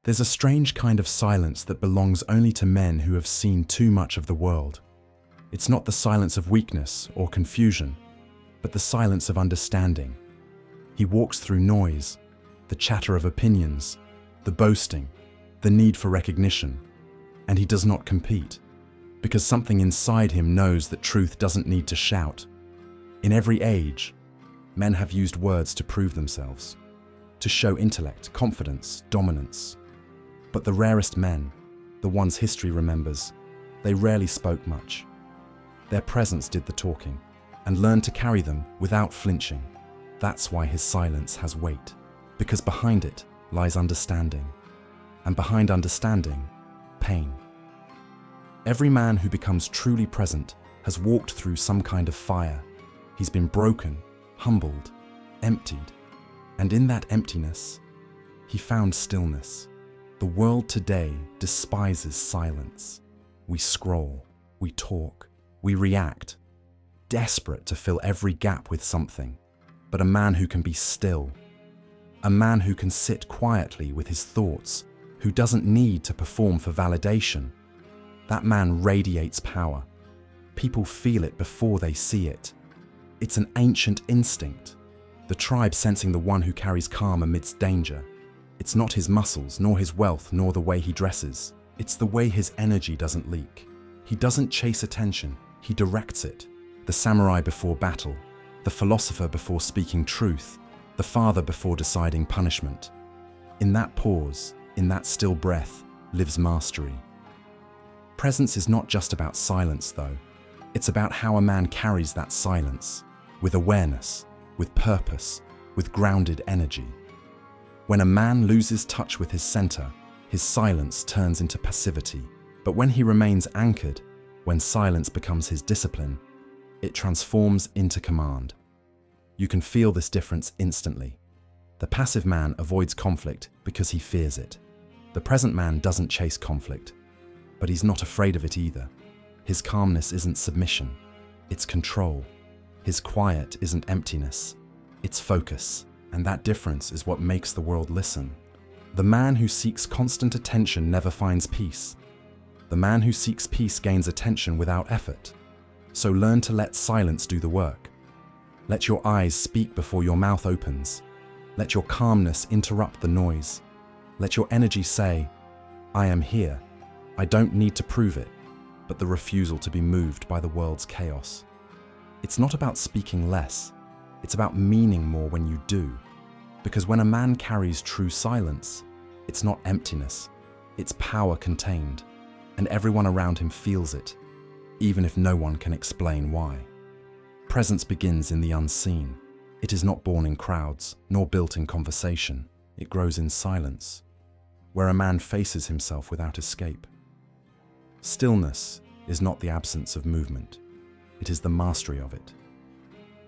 There's a strange kind of silence that belongs only to men who have seen too much of the world. It's not the silence of weakness or confusion, but the silence of understanding. He walks through noise, the chatter of opinions, the boasting, the need for recognition, and he does not compete, because something inside him knows that truth doesn't need to shout. In every age, men have used words to prove themselves, to show intellect, confidence, dominance. But the rarest men, the ones history remembers, they rarely spoke much. Their presence did the talking, and learned to carry them without flinching. That's why his silence has weight, because behind it lies understanding, and behind understanding, pain. Every man who becomes truly present has walked through some kind of fire. He's been broken, humbled, emptied, and in that emptiness, he found stillness. The world today despises silence. We scroll, we talk, we react, desperate to fill every gap with something. But a man who can be still, a man who can sit quietly with his thoughts, who doesn't need to perform for validation, that man radiates power. People feel it before they see it. It's an ancient instinct, the tribe sensing the one who carries calm amidst danger. It's not his muscles, nor his wealth, nor the way he dresses. It's the way his energy doesn't leak. He doesn't chase attention, he directs it. The samurai before battle, the philosopher before speaking truth, the father before deciding punishment. In that pause, in that still breath, lives mastery. Presence is not just about silence, though. It's about how a man carries that silence, with awareness, with purpose, with grounded energy. When a man loses touch with his center, his silence turns into passivity. But when he remains anchored, when silence becomes his discipline, it transforms into command. You can feel this difference instantly. The passive man avoids conflict because he fears it. The present man doesn't chase conflict, but he's not afraid of it either. His calmness isn't submission, it's control. His quiet isn't emptiness, it's focus. And that difference is what makes the world listen. The man who seeks constant attention never finds peace. The man who seeks peace gains attention without effort. So learn to let silence do the work. Let your eyes speak before your mouth opens. Let your calmness interrupt the noise. Let your energy say, I am here. I don't need to prove it, but the refusal to be moved by the world's chaos. It's not about speaking less. It's about meaning more when you do. Because when a man carries true silence, it's not emptiness, it's power contained, and everyone around him feels it, even if no one can explain why. Presence begins in the unseen. It is not born in crowds, nor built in conversation. It grows in silence, where a man faces himself without escape. Stillness is not the absence of movement. It is the mastery of it.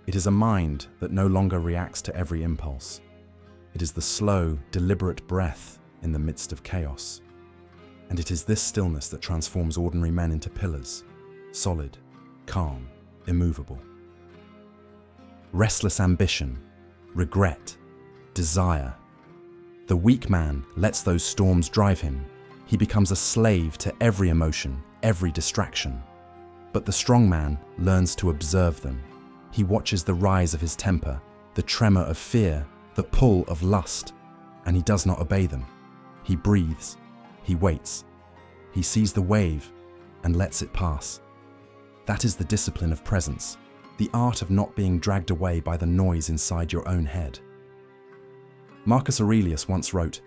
It is a mind that no longer reacts to every impulse. It is the slow, deliberate breath in the midst of chaos. And it is this stillness that transforms ordinary men into pillars, solid, calm, immovable. Restless ambition, regret, desire. The weak man lets those storms drive him. He becomes a slave to every emotion, every distraction. But the strong man learns to observe them. He watches the rise of his temper, the tremor of fear, the pull of lust, and he does not obey them. He breathes, he waits, he sees the wave and lets it pass. That is the discipline of presence, the art of not being dragged away by the noise inside your own head. Marcus Aurelius once wrote,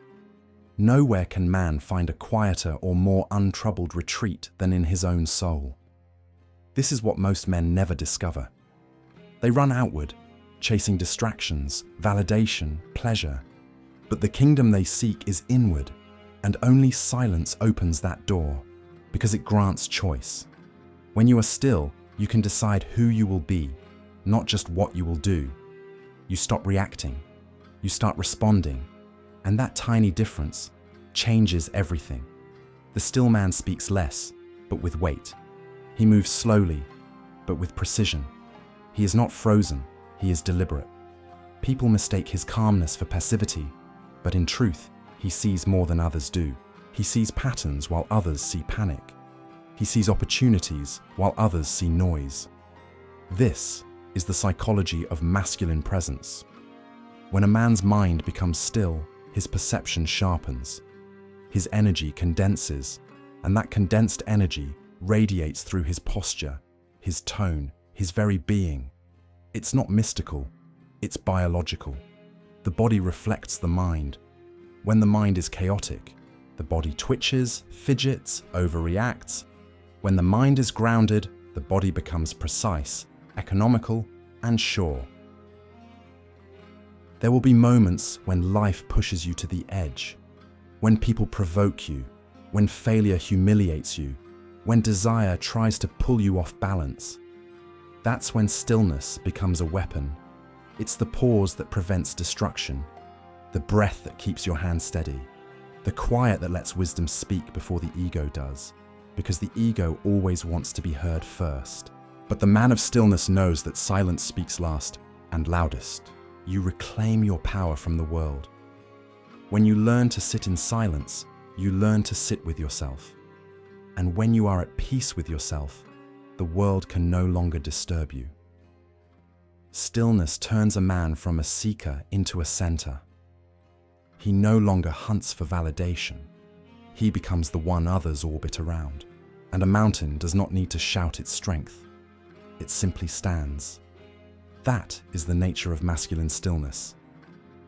"Nowhere can man find a quieter or more untroubled retreat than in his own soul." This is what most men never discover. They run outward, chasing distractions, validation, pleasure. But the kingdom they seek is inward, and only silence opens that door, because it grants choice. When you are still, you can decide who you will be, not just what you will do. You stop reacting, you start responding, and that tiny difference changes everything. The still man speaks less, but with weight. He moves slowly, but with precision. He is not frozen, he is deliberate. People mistake his calmness for passivity, but in truth, he He sees more than others do. He sees patterns while others see panic. He sees opportunities while others see noise. This is the psychology of masculine presence. When a man's mind becomes still, his perception sharpens. His energy condenses, and that condensed energy radiates through his posture, his tone, his very being. It's not mystical, it's biological. The body reflects the mind. When the mind is chaotic, the body twitches, fidgets, overreacts. When the mind is grounded, the body becomes precise, economical, and sure. There will be moments when life pushes you to the edge, when people provoke you, when failure humiliates you, when desire tries to pull you off balance. That's when stillness becomes a weapon. It's the pause that prevents destruction, the breath that keeps your hand steady, the quiet that lets wisdom speak before the ego does, because the ego always wants to be heard first. But the man of stillness knows that silence speaks last and loudest. You reclaim your power from the world. When you learn to sit in silence, you learn to sit with yourself. And when you are at peace with yourself, the world can no longer disturb you. Stillness turns a man from a seeker into a center. He no longer hunts for validation. He becomes the one others orbit around. And a mountain does not need to shout its strength. It simply stands. That is the nature of masculine stillness.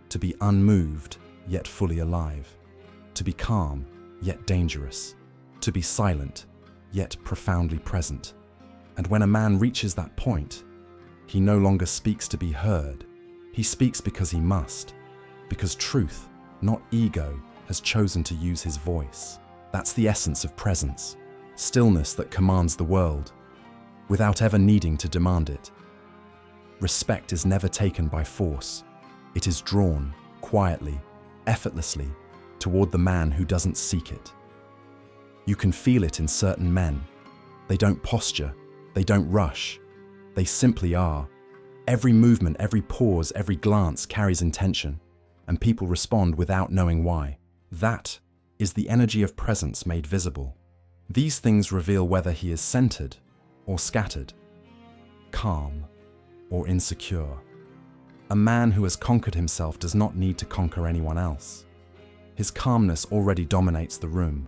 To be unmoved, yet fully alive. To be calm, yet dangerous. To be silent, yet profoundly present. And when a man reaches that point, he no longer speaks to be heard. He speaks because he must. Because truth, not ego, has chosen to use his voice. That's the essence of presence. Stillness that commands the world, without ever needing to demand it. Respect is never taken by force. It is drawn, quietly, effortlessly, toward the man who doesn't seek it. You can feel it in certain men. They don't posture, they don't rush. They simply are. Every movement, every pause, every glance carries intention, and people respond without knowing why. That is the energy of presence made visible. These things reveal whether he is centered or scattered, calm or insecure. A man who has conquered himself does not need to conquer anyone else. His calmness already dominates the room.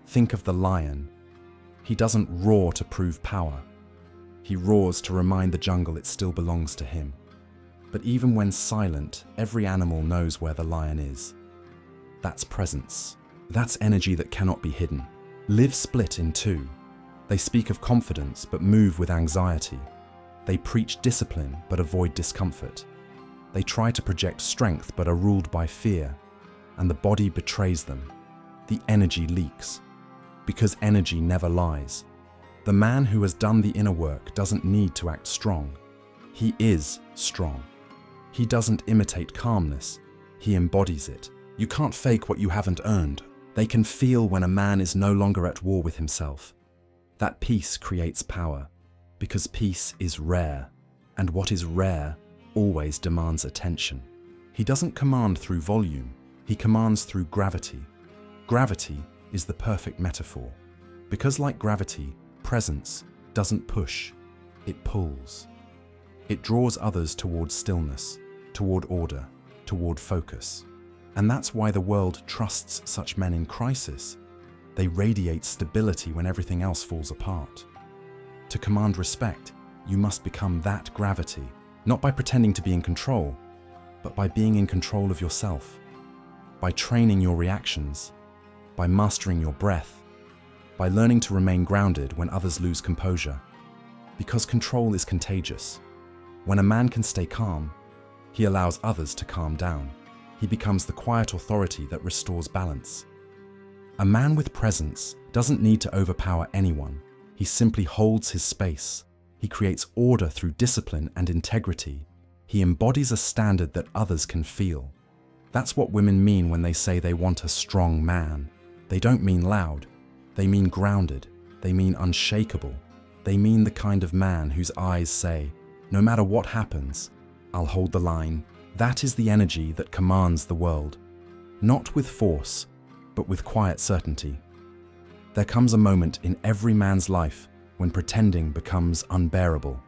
Think of the lion. He doesn't roar to prove power. He roars to remind the jungle it still belongs to him. But even when silent, every animal knows where the lion is. That's presence. That's energy that cannot be hidden. Live split in two. They speak of confidence but move with anxiety. They preach discipline but avoid discomfort. They try to project strength but are ruled by fear. And the body betrays them. The energy leaks. Because energy never lies. The man who has done the inner work doesn't need to act strong. He is strong. He doesn't imitate calmness. He embodies it. You can't fake what you haven't earned. They can feel when a man is no longer at war with himself. That peace creates power, because peace is rare, and what is rare always demands attention. He doesn't command through volume, he commands through gravity. Gravity is the perfect metaphor, because like gravity, presence doesn't push, it pulls. It draws others toward stillness, toward order, toward focus. And that's why the world trusts such men in crisis. They radiate stability when everything else falls apart. To command respect, you must become that gravity, not by pretending to be in control, but by being in control of yourself, by training your reactions, by mastering your breath, by learning to remain grounded when others lose composure. Because control is contagious. When a man can stay calm, he allows others to calm down. He becomes the quiet authority that restores balance. A man with presence doesn't need to overpower anyone. He simply holds his space. He creates order through discipline and integrity. He embodies a standard that others can feel. That's what women mean when they say they want a strong man. They don't mean loud. They mean grounded. They mean unshakable. They mean the kind of man whose eyes say, no matter what happens, I'll hold the line. That is the energy that commands the world. not with force, but with quiet certainty. There comes a moment in every man's life when pretending becomes unbearable,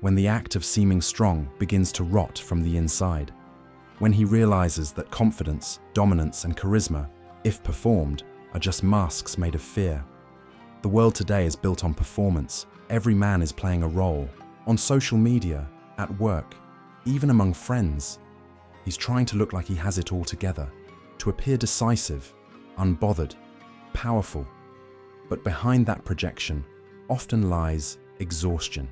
when the act of seeming strong begins to rot from the inside, when he realizes that confidence, dominance, and charisma, if performed, are just masks made of fear. The world today is built on performance. Every man is playing a role, on social media, at work, even among friends. He's trying to look like he has it all together, to appear decisive, unbothered, powerful. But behind that projection often lies exhaustion,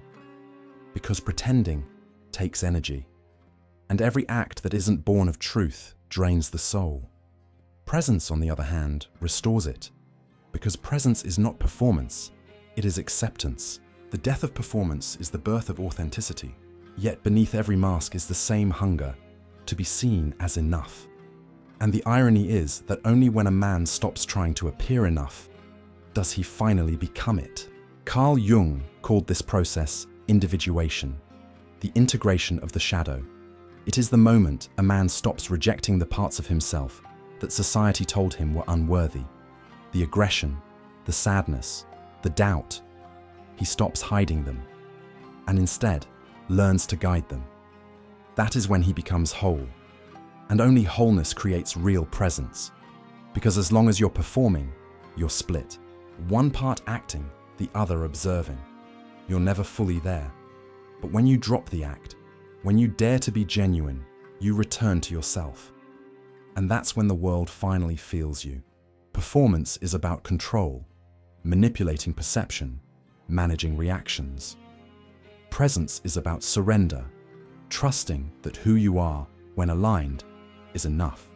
because pretending takes energy, and every act that isn't born of truth drains the soul. Presence, on the other hand, restores it, because presence is not performance, it is acceptance. The death of performance is the birth of authenticity, yet beneath every mask is the same hunger to be seen as enough. And the irony is that only when a man stops trying to appear enough does he finally become it. Carl Jung called this process individuation, the integration of the shadow. It is the moment a man stops rejecting the parts of himself that society told him were unworthy, the aggression, the sadness, the doubt. He stops hiding them and instead learns to guide them. That is when he becomes whole. And only wholeness creates real presence. Because as long as you're performing, you're split. One part acting, the other observing. You're never fully there. But when you drop the act, when you dare to be genuine, you return to yourself. And that's when the world finally feels you. Performance is about control, manipulating perception, managing reactions. Presence is about surrender, trusting that who you are, when aligned, is enough.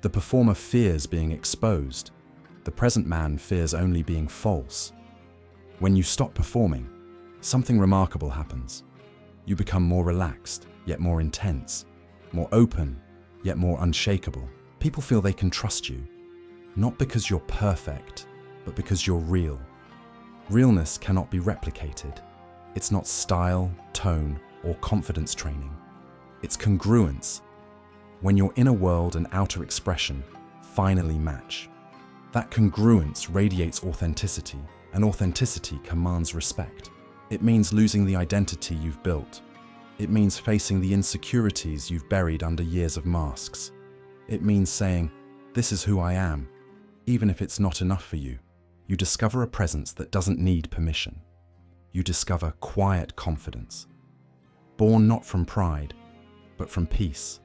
The performer fears being exposed. The present man fears only being false. When you stop performing, something remarkable happens. You become more relaxed, yet more intense, more open, yet more unshakable. People feel they can trust you, not because you're perfect, but because you're real. Realness cannot be replicated. It's not style, tone, or confidence training. It's congruence. When your inner world and outer expression finally match. That congruence radiates authenticity, and authenticity commands respect. It means losing the identity you've built. It means facing the insecurities you've buried under years of masks. It means saying, "This is who I am," even if it's not enough for you. You discover a presence that doesn't need permission. You discover quiet confidence, born not from pride, but from peace.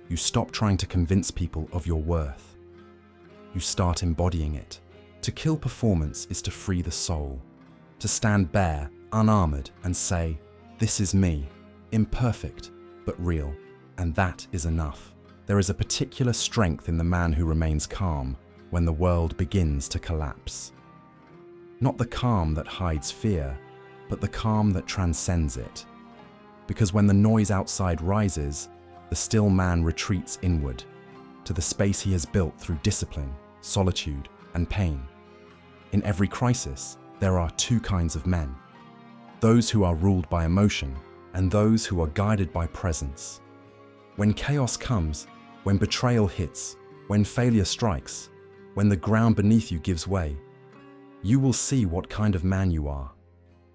You stop trying to convince people of your worth. You start embodying it. To kill performance is to free the soul, to stand bare, unarmored, and say, "This is me, imperfect, but real," and that is enough. There is a particular strength in the man who remains calm when the world begins to collapse. Not the calm that hides fear, but the calm that transcends it. Because when the noise outside rises, the still man retreats inward, to the space he has built through discipline, solitude, and pain. In every crisis, there are two kinds of men: those who are ruled by emotion, and those who are guided by presence. When chaos comes, when betrayal hits, when failure strikes, when the ground beneath you gives way, you will see what kind of man you are.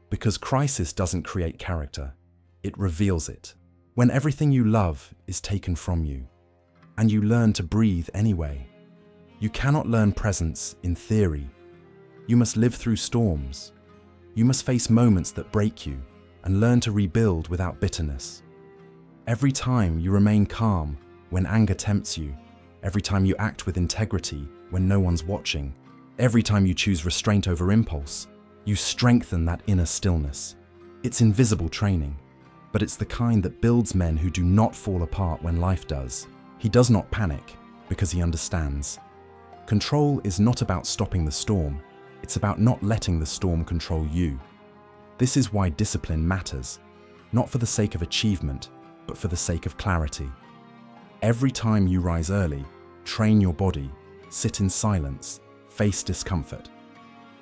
Because crisis doesn't create character, it reveals it. When everything you love is taken from you, and you learn to breathe anyway. You cannot learn presence in theory. You must live through storms. You must face moments that break you and learn to rebuild without bitterness. Every time you remain calm when anger tempts you, every time you act with integrity when no one's watching, every time you choose restraint over impulse, you strengthen that inner stillness. It's invisible training, but it's the kind that builds men who do not fall apart when life does. He does not panic because he understands. Control is not about stopping the storm, it's about not letting the storm control you. This is why discipline matters, not for the sake of achievement, but for the sake of clarity. Every time you rise early, train your body, sit in silence, face discomfort,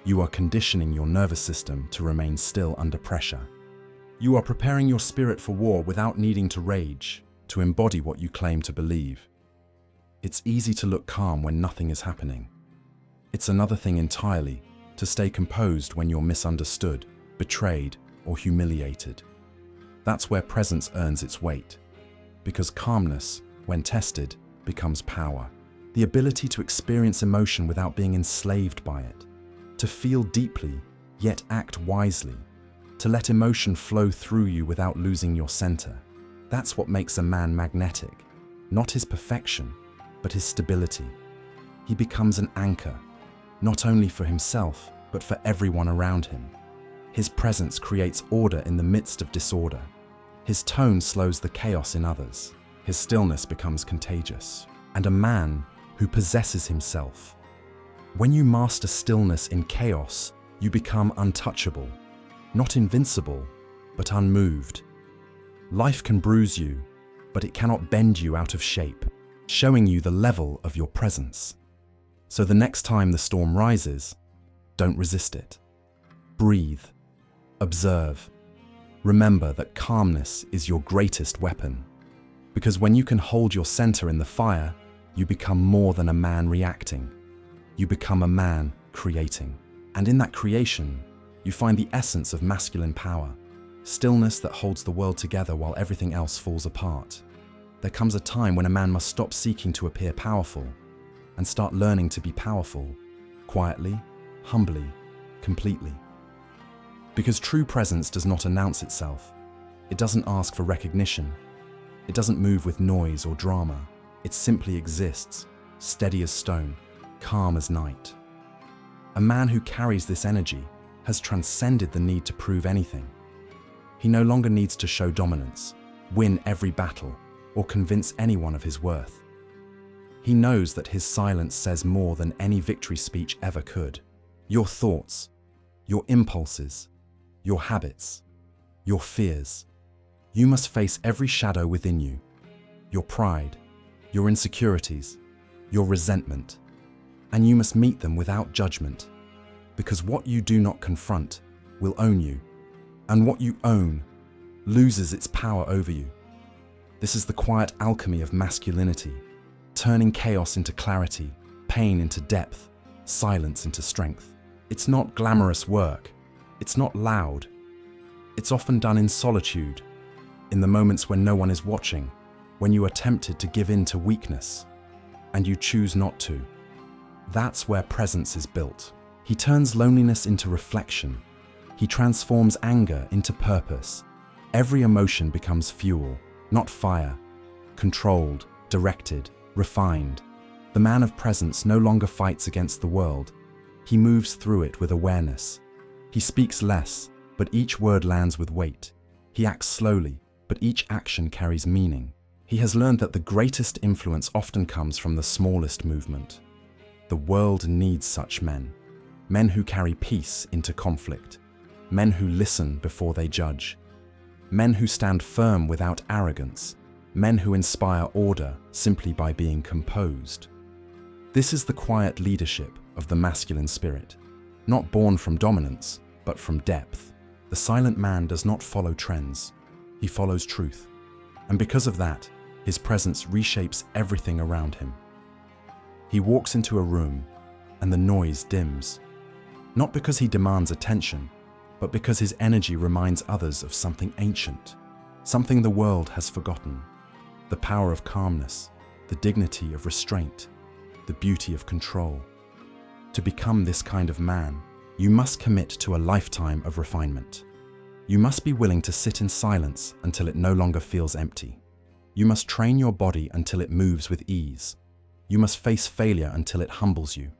you are conditioning your nervous system to remain still under pressure. You are preparing your spirit for war without needing to rage, to embody what you claim to believe. It's easy to look calm when nothing is happening. It's another thing entirely to stay composed when you're misunderstood, betrayed, or humiliated. That's where presence earns its weight, because calmness, when tested, becomes power. The ability to experience emotion without being enslaved by it, to feel deeply, yet act wisely, to let emotion flow through you without losing your center. That's what makes a man magnetic, not his perfection, but his stability. He becomes an anchor, not only for himself, but for everyone around him. His presence creates order in the midst of disorder. His tone slows the chaos in others. His stillness becomes contagious. And a man who possesses himself. When you master stillness in chaos, you become untouchable, not invincible, but unmoved. Life can bruise you, but it cannot bend you out of shape, showing you the level of your presence. So the next time the storm rises, don't resist it. Breathe. Observe. Remember that calmness is your greatest weapon. Because when you can hold your center in the fire, you become more than a man reacting. You become a man creating. And in that creation, you find the essence of masculine power. Stillness that holds the world together while everything else falls apart. There comes a time when a man must stop seeking to appear powerful and start learning to be powerful, quietly, humbly, completely. Because true presence does not announce itself. It doesn't ask for recognition. It doesn't move with noise or drama. It simply exists, steady as stone, calm as night. A man who carries this energy has transcended the need to prove anything. He no longer needs to show dominance, win every battle, or convince anyone of his worth. He knows that his silence says more than any victory speech ever could. Your thoughts, your impulses, your habits, your fears. You must face every shadow within you. Your pride, your insecurities, your resentment. And you must meet them without judgment. Because what you do not confront will own you. And what you own loses its power over you. This is the quiet alchemy of masculinity, turning chaos into clarity, pain into depth, silence into strength. It's not glamorous work. It's not loud. It's often done in solitude, in the moments when no one is watching, when you are tempted to give in to weakness, and you choose not to. That's where presence is built. He turns loneliness into reflection. He transforms anger into purpose. Every emotion becomes fuel, not fire. Controlled, directed, refined. The man of presence no longer fights against the world. He moves through it with awareness. He speaks less, but each word lands with weight. He acts slowly, but each action carries meaning. He has learned that the greatest influence often comes from the smallest movement. The world needs such men. Men who carry peace into conflict. Men who listen before they judge. Men who stand firm without arrogance. Men who inspire order simply by being composed. This is the quiet leadership of the masculine spirit, not born from dominance, but from depth. The silent man does not follow trends. He follows truth. And because of that, his presence reshapes everything around him. He walks into a room, and the noise dims. Not because he demands attention, but because his energy reminds others of something ancient, something the world has forgotten. The power of calmness, the dignity of restraint, the beauty of control. To become this kind of man, you must commit to a lifetime of refinement. You must be willing to sit in silence until it no longer feels empty. You must train your body until it moves with ease. You must face failure until it humbles you.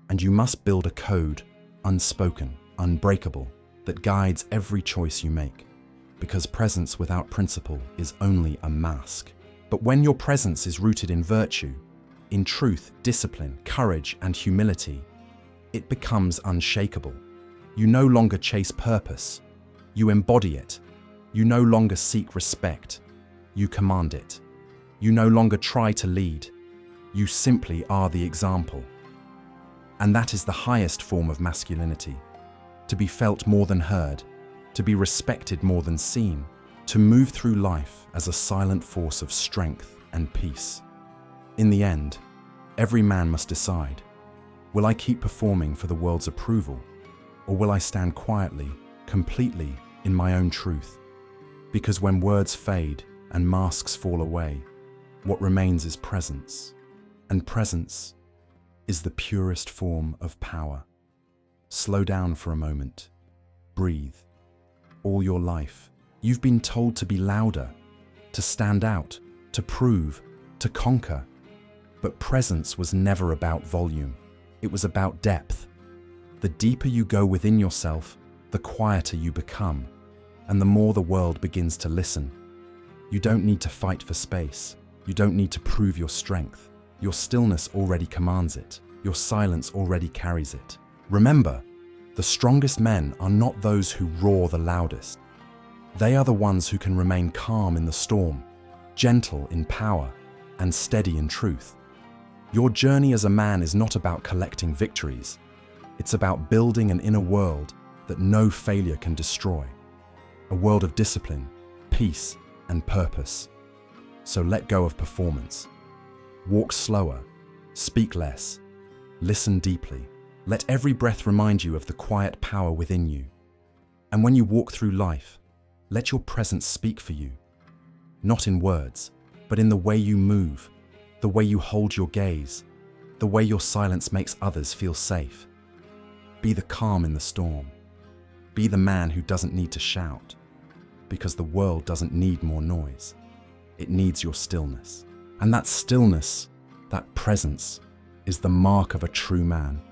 And you must build a code, unspoken, unbreakable, that guides every choice you make. Because presence without principle is only a mask. But when your presence is rooted in virtue, in truth, discipline, courage, and humility, it becomes unshakable. You no longer chase purpose. You embody it. You no longer seek respect. You command it. You no longer try to lead. You simply are the example. And that is the highest form of masculinity. To be felt more than heard, to be respected more than seen, to move through life as a silent force of strength and peace. In the end, Every man must decide, will I keep performing for the world's approval, or will I stand quietly, completely in my own truth? Because when words fade and masks fall away, what remains is presence, and presence is the purest form of power. Slow down for a moment. Breathe. All your life, you've been told to be louder, to stand out, to prove, to conquer. But presence was never about volume. It was about depth. The deeper you go within yourself, the quieter you become, and the more the world begins to listen. You don't need to fight for space. You don't need to prove your strength. Your stillness already commands it. Your silence already carries it. Remember, the strongest men are not those who roar the loudest. They are the ones who can remain calm in the storm, gentle in power, and steady in truth. Your journey as a man is not about collecting victories. It's about building an inner world that no failure can destroy. A world of discipline, peace, and purpose. So let go of performance. Walk slower, speak less, listen deeply. Let every breath remind you of the quiet power within you. And when you walk through life, let your presence speak for you. Not in words, but in the way you move, the way you hold your gaze, the way your silence makes others feel safe. Be the calm in the storm. Be the man who doesn't need to shout, because the world doesn't need more noise. It needs your stillness. And that stillness, that presence, is the mark of a true man.